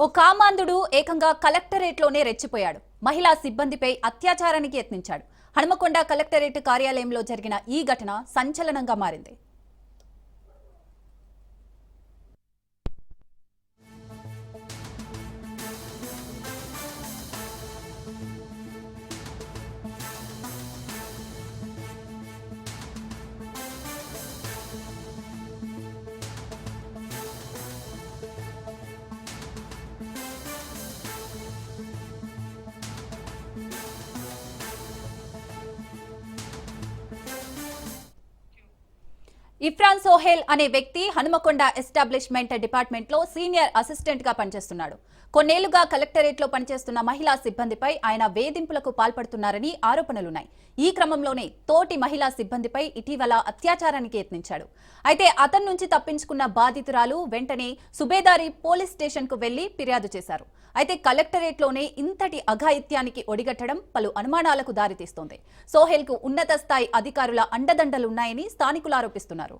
ఓ కామాంధుడు ఏకంగా కలెక్టరేట్లోనే రెచ్చిపోయాడు. మహిళా సిబ్బందిపై అత్యాచారానికి యత్నించాడు. హనుమకొండ కలెక్టరేట్ కార్యాలయంలో జరిగిన ఈ ఘటన సంచలనంగా మారింది. ఇఫ్రాన్ సోహెల్ అనే వ్యక్తి హనుమకొండ ఎస్టాబ్లిష్మెంట్ డిపార్ట్మెంట్ లో సీనియర్ అసిస్టెంట్ గా పనిచేస్తున్నాడు. కొన్నేళ్లుగా కలెక్టరేట్ లో పనిచేస్తున్న మహిళా సిబ్బందిపై ఆయన వేధింపులకు పాల్పడుతున్నారని ఆరోపణలున్నాయి. ఈ క్రమంలోనే తోటి మహిళా సిబ్బందిపై ఇటీవల అత్యాచారానికి యత్నించాడు. అయితే అతని నుంచి తప్పించుకున్న బాధితురాలు వెంటనే సుబేదారి పోలీస్ స్టేషన్ కు వెళ్లి ఫిర్యాదు చేశారు. అయితే కలెక్టరేట్ లోనే ఇంతటి అఘాయిత్యానికి ఒడిగట్టడం పలు అనుమానాలకు దారితీస్తోంది. సోహెల్ కు ఉన్నత స్థాయి అధికారుల అండదండలున్నాయని స్థానికులు ఆరోపిస్తున్నారు.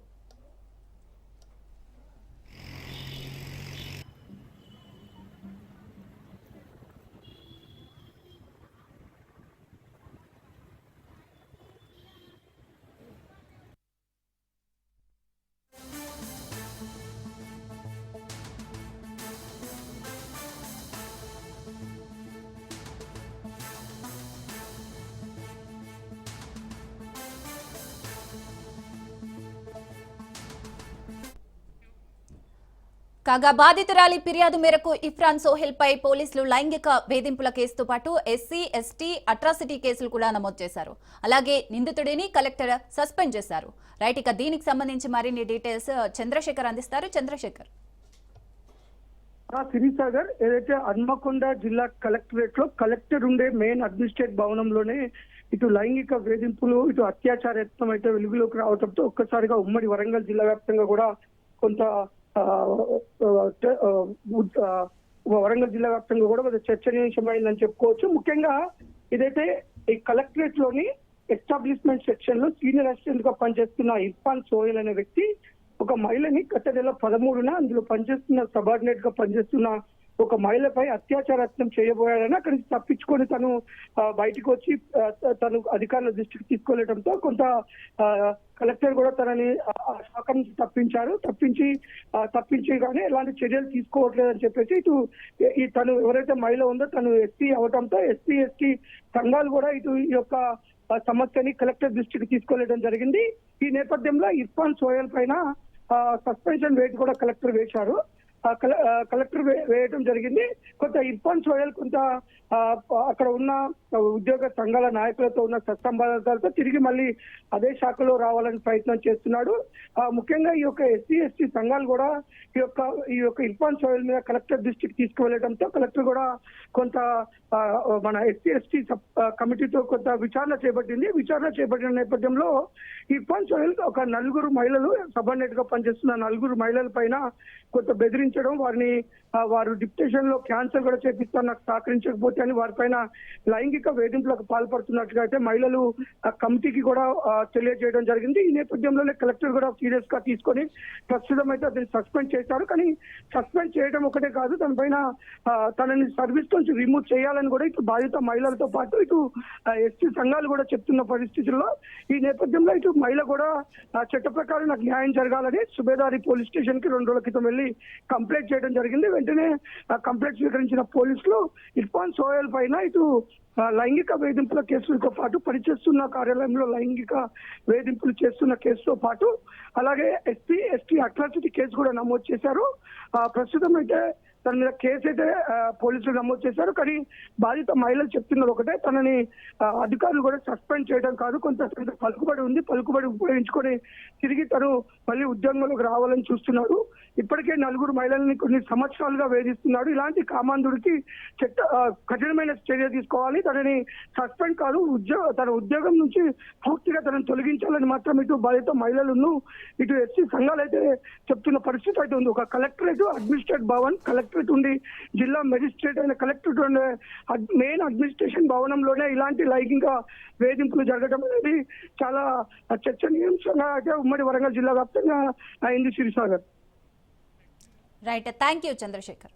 కాగా బాధితురాలి ఫిర్యాదు మేరకు ఇఫ్రాన్ సోహెల్ పై పోలీసులు లైంగిక వేధింపుల కేసుతో పాటు ఎస్సీ ఎస్టీ అట్రాసిటీ కేసులు కూడా నమోదు చేశారు. అలాగే నిందితుడిని కలెక్టర్ సస్పెండ్ చేశారు. రైట్, ఇక దీనికి సంబంధించి మరిన్ని డీటెయిల్స్ చంద్రశేఖర్ అందిస్తారు. చంద్రశేఖర్. సిరిసాగర్ ఏదైతే హన్మకొండ జిల్లా కలెక్టరేట్ లో కలెక్టర్ ఉండే మెయిన్ అడ్మినిస్ట్రేట్ భవనంలోనే ఇటు లైంగిక వేధింపులు ఇటు అత్యాచార యత్నం అయితే వెలుగులోకి రావడంతో ఒక్కసారిగా ఉమ్మడి వరంగల్ జిల్లా వ్యాప్తంగా కూడా కొంత వరంగల్ జిల్లా వ్యాప్తంగా కూడా కొంత చర్చనీయాంశమైందని చెప్పుకోవచ్చు. ముఖ్యంగా ఇదైతే ఈ కలెక్టరేట్ లోని ఎస్టాబ్లిష్మెంట్ సెక్షన్ లో సీనియర్ అసిస్టెంట్ గా పనిచేస్తున్న ఇర్ఫాన్ సోహెల్ అనే వ్యక్తి ఒక మహిళని గత నెల 13న అందులో పనిచేస్తున్న సబార్డినేట్ గా పనిచేస్తున్న ఒక మహిళపై అత్యాచారత్నం చేయబోయాడని అక్కడి నుంచి తప్పించుకొని తను బయటకు వచ్చి తను అధికారుల దృష్టికి తీసుకెళ్లడంతో కొంత కలెక్టర్ కూడా తనని శాఖ నుంచి తప్పించి కానీ ఎలాంటి చర్యలు తీసుకోవట్లేదని చెప్పేసి ఇటు ఈ తను ఎవరైతే మహిళ ఉందో తను ఎస్సీ అవడంతో ఎస్సీ ఎస్టీ సంఘాలు కూడా ఇటు ఈ యొక్క సమస్యని కలెక్టర్ దృష్టికి తీసుకెళ్లడం జరిగింది. ఈ నేపథ్యంలో ఇర్ఫాన్ సోహెల్ పైన సస్పెన్షన్ వేటు కూడా కలెక్టర్ వేశారు. కలెక్టర్ వేయడం జరిగింది. కొంత ఇర్ఫాన్ సోహెల్ కొంత అక్కడ ఉన్న ఉద్యోగ సంఘాల నాయకులతో ఉన్న సత్సంబంధాలతో తిరిగి మళ్ళీ అదే శాఖలో రావాలని ప్రయత్నం చేస్తున్నాడు. ముఖ్యంగా ఈ యొక్క ఎస్సీ ఎస్టీ సంఘాలు కూడా ఈ యొక్క ఇర్ఫాన్ సోహెల్ మీద కలెక్టర్ దృష్టికి తీసుకువెళ్లడంతో కలెక్టర్ కూడా కొంత మన ఎస్సీ ఎస్టీ కమిటీతో కొంత విచారణ చేపట్టిన నేపథ్యంలో ఇర్ఫాన్ సోహెల్ ఒక 4 మహిళలు సబార్డినేట్ గా పనిచేస్తున్న 4 మహిళల పైన కొంత బెదిరించడం, వారు డిప్యుటేషన్ లో క్యాన్సర్ కూడా చేపిస్తారు నాకు సహకరించకపోతే అని వారిపైన లైంగిక వేధింపులకు పాల్పడుతున్నట్టుగా అయితే మహిళలు కమిటీకి కూడా తెలియజేయడం జరిగింది. ఈ నేపథ్యంలోనే కలెక్టర్ కూడా సీరియస్ గా తీసుకొని ప్రస్తుతం అయితే అతన్ని సస్పెండ్ చేశారు. కానీ సస్పెండ్ చేయడం ఒకటే కాదు, తనని సర్వీస్ నుంచి రిమూవ్ చేయాలని కూడా ఇటు బాధిత మహిళలతో పాటు ఇటు ఎస్టీ సంఘాలు కూడా చెప్తున్న పరిస్థితుల్లో ఈ నేపథ్యంలో ఇటు మహిళ కూడా చట్ట ప్రకారం నాకు న్యాయం జరగాలని సుబేదారి పోలీస్ స్టేషన్ కి 2 రోజుల క్రితం వెళ్లి కంప్లైంట్ చేయడం జరిగింది. వెంటనే కంప్లైంట్ స్వీకరించిన పోలీసులు ఇర్ఫాన్ సోహెల్ పైన ఇటు లైంగిక వేధింపుల కేసులతో పాటు పనిచేస్తున్న కార్యాలయంలో లైంగిక వేధింపులు చేస్తున్న కేసుతో పాటు అలాగే ఎస్సీ ఎస్టీ అట్రాసిటీ కేసు కూడా నమోదు చేశారు. ప్రస్తుతం అయితే తన మీద కేసు అయితే పోలీసులు నమోదు చేశారు. కానీ బాధిత మహిళలు చెప్తున్నారు ఒకటే, తనని అధికారులు కూడా సస్పెండ్ చేయడం కాదు, కొంత పలుకుబడి ఉపయోగించుకొని తిరిగి తను మళ్ళీ ఉద్యోగంలోకి రావాలని చూస్తున్నాడు. ఇప్పటికే 4 మహిళల్ని కొన్ని సంవత్సరాలుగా వేధిస్తున్నాడు. ఇలాంటి కామాంధుడికి కఠినమైన చర్య తీసుకోవాలి, తనని సస్పెండ్ కాదు తన ఉద్యోగం నుంచి పూర్తిగా తనను తొలగించాలని మాత్రం ఇటు బాధిత మహిళలను ఇటు ఎస్సీ సంఘాలు అయితే చెప్తున్న పరిస్థితి అయితే ఉంది. ఒక కలెక్టరేట్ అడ్మినిస్ట్రేట్ భవన్ కలెక్టరేట్ ఉండి జిల్లా మెజిస్ట్రేట్ అయిన కలెక్టరేట్ ఉండే మెయిన్ అడ్మినిస్ట్రేషన్ భవనంలోనే ఇలాంటి లైంగిక వేధింపులు జరగడం అనేది చాలా చర్చనీయాంశంగా అయితే ఉమ్మడి వరంగల్ జిల్లా వ్యాప్తంగా అయింది. Sirisagar. Right, thank you Chandrasekhar.